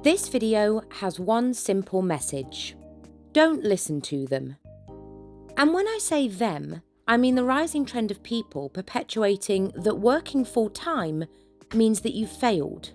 This video has one simple message. Don't listen to them. And when I say them, I mean the rising trend of people perpetuating that working full-time means that you've failed.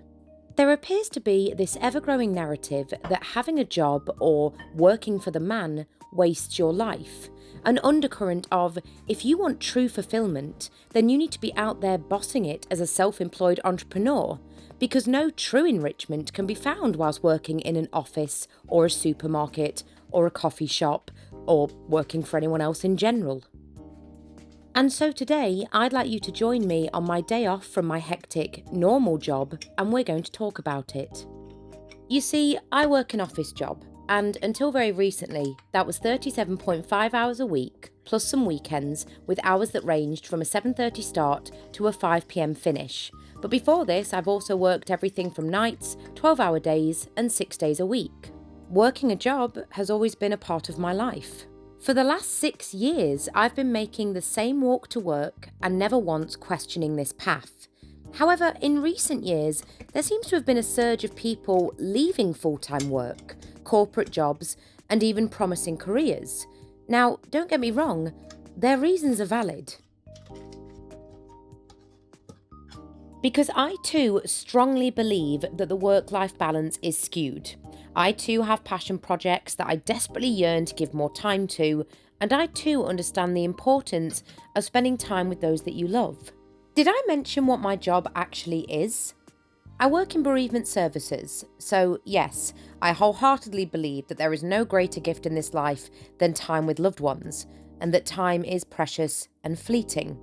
There appears to be this ever-growing narrative that having a job or working for the man wastes your life. An undercurrent of, if you want true fulfilment, then you need to be out there bossing it as a self-employed entrepreneur, because no true enrichment can be found whilst working in an office or a supermarket or a coffee shop or working for anyone else in general. And so today, I'd like you to join me on my day off from my hectic, normal job, and we're going to talk about it. You see, I work an office job, and until very recently, that was 37.5 hours a week, plus some weekends, with hours that ranged from a 7:30 start to a 5 p.m. finish. But before this, I've also worked everything from nights, 12-hour days, and 6 days a week. Working a job has always been a part of my life. For the last 6 years, I've been making the same walk to work and never once questioning this path. However, in recent years, there seems to have been a surge of people leaving full-time work, corporate jobs, and even promising careers. Now, don't get me wrong, their reasons are valid. Because I too strongly believe that the work-life balance is skewed. I too have passion projects that I desperately yearn to give more time to, and I too understand the importance of spending time with those that you love. Did I mention what my job actually is? I work in bereavement services, so yes, I wholeheartedly believe that there is no greater gift in this life than time with loved ones, and that time is precious and fleeting.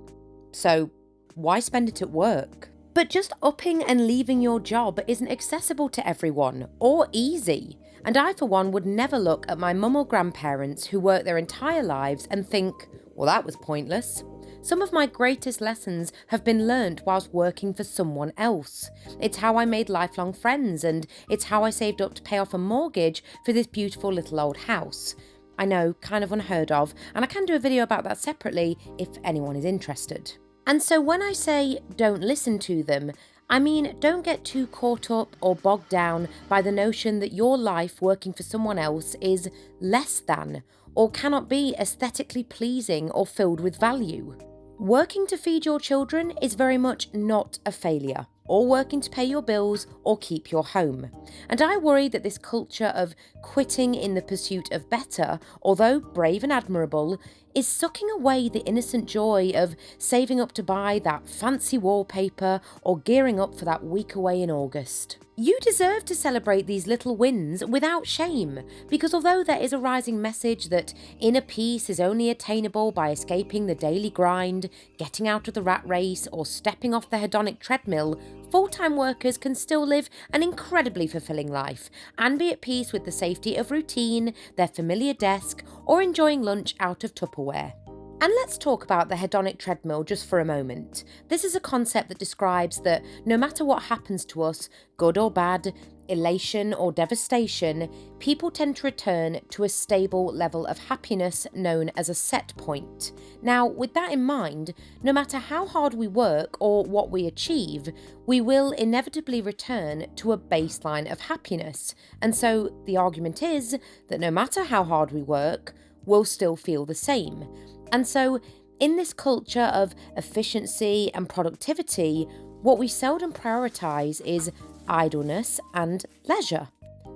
So why spend it at work? But just upping and leaving your job isn't accessible to everyone, or easy. And I, for one, would never look at my mum or grandparents who work their entire lives and think, well, that was pointless. Some of my greatest lessons have been learnt whilst working for someone else. It's how I made lifelong friends, and it's how I saved up to pay off a mortgage for this beautiful little old house. I know, kind of unheard of, and I can do a video about that separately if anyone is interested. And so when I say don't listen to them, I mean don't get too caught up or bogged down by the notion that your life working for someone else is less than or cannot be aesthetically pleasing or filled with value. Working to feed your children is very much not a failure, or working to pay your bills or keep your home. And I worry that this culture of quitting in the pursuit of better, although brave and admirable, is sucking away the innocent joy of saving up to buy that fancy wallpaper or gearing up for that week away in August. You deserve to celebrate these little wins without shame, because although there is a rising message that inner peace is only attainable by escaping the daily grind, getting out of the rat race, or stepping off the hedonic treadmill, full-time workers can still live an incredibly fulfilling life and be at peace with the safety of routine, their familiar desk, or enjoying lunch out of Tupperware. And let's talk about the hedonic treadmill just for a moment. This is a concept that describes that no matter what happens to us, good or bad, elation or devastation, people tend to return to a stable level of happiness known as a set point. Now, with that in mind, no matter how hard we work or what we achieve, we will inevitably return to a baseline of happiness. And so the argument is that no matter how hard we work, we'll still feel the same. And so, in this culture of efficiency and productivity, what we seldom prioritise is idleness and leisure,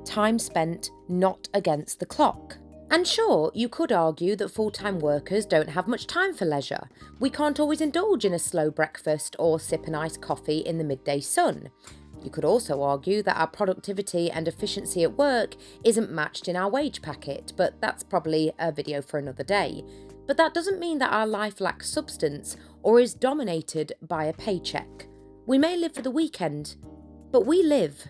time spent not against the clock. And sure, you could argue that full-time workers don't have much time for leisure. We can't always indulge in a slow breakfast or sip an iced coffee in the midday sun. You could also argue that our productivity and efficiency at work isn't matched in our wage packet, but that's probably a video for another day. But that doesn't mean that our life lacks substance or is dominated by a paycheck. We may live for the weekend, but we live.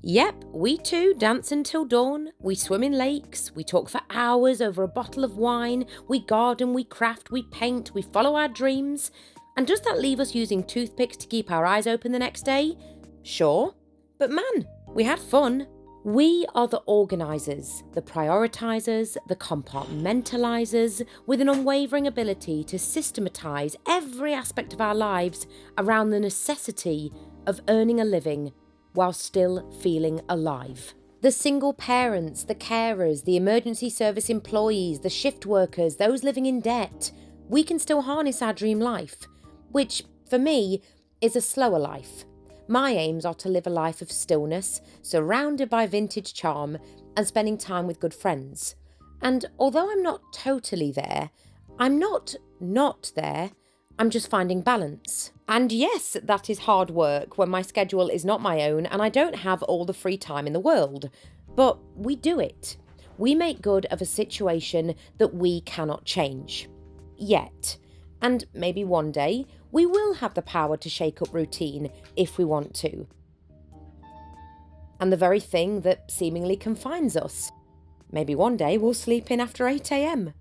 Yep, we too dance until dawn, we swim in lakes, we talk for hours over a bottle of wine, we garden, we craft, we paint, we follow our dreams. And does that leave us using toothpicks to keep our eyes open the next day? Sure, but man, we had fun. We are the organisers, the prioritisers, the compartmentalisers, with an unwavering ability to systematise every aspect of our lives around the necessity of earning a living while still feeling alive. The single parents, the carers, the emergency service employees, the shift workers, those living in debt, we can still harness our dream life, which, for me, is a slower life. My aims are to live a life of stillness, surrounded by vintage charm, and spending time with good friends. And although I'm not totally there, I'm not there, I'm just finding balance. And yes, that is hard work when my schedule is not my own and I don't have all the free time in the world. But we do it. We make good of a situation that we cannot change. Yet. And maybe one day, we will have the power to shake up routine if we want to. And the very thing that seemingly confines us. Maybe one day we'll sleep in after 8 a.m.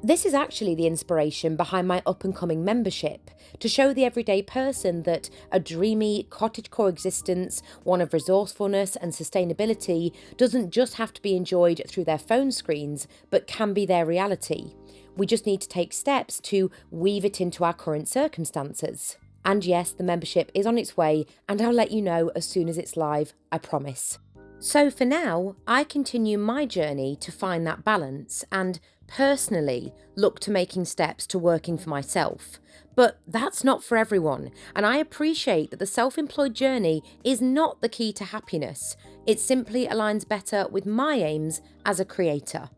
This is actually the inspiration behind my up-and-coming membership, to show the everyday person that a dreamy cottage coexistence, one of resourcefulness and sustainability, doesn't just have to be enjoyed through their phone screens, but can be their reality. We just need to take steps to weave it into our current circumstances. And yes, the membership is on its way, and I'll let you know as soon as it's live, I promise. So for now, I continue my journey to find that balance and personally look to making steps to working for myself. But that's not for everyone, and I appreciate that the self-employed journey is not the key to happiness. It simply aligns better with my aims as a creator.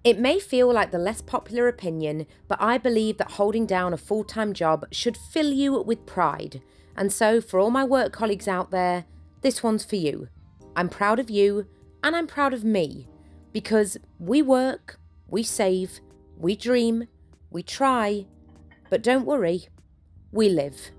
It may feel like the less popular opinion, but I believe that holding down a full-time job should fill you with pride. And so for all my work colleagues out there, this one's for you. I'm proud of you, and I'm proud of me, because we work, we save, we dream, we try, but don't worry, we live.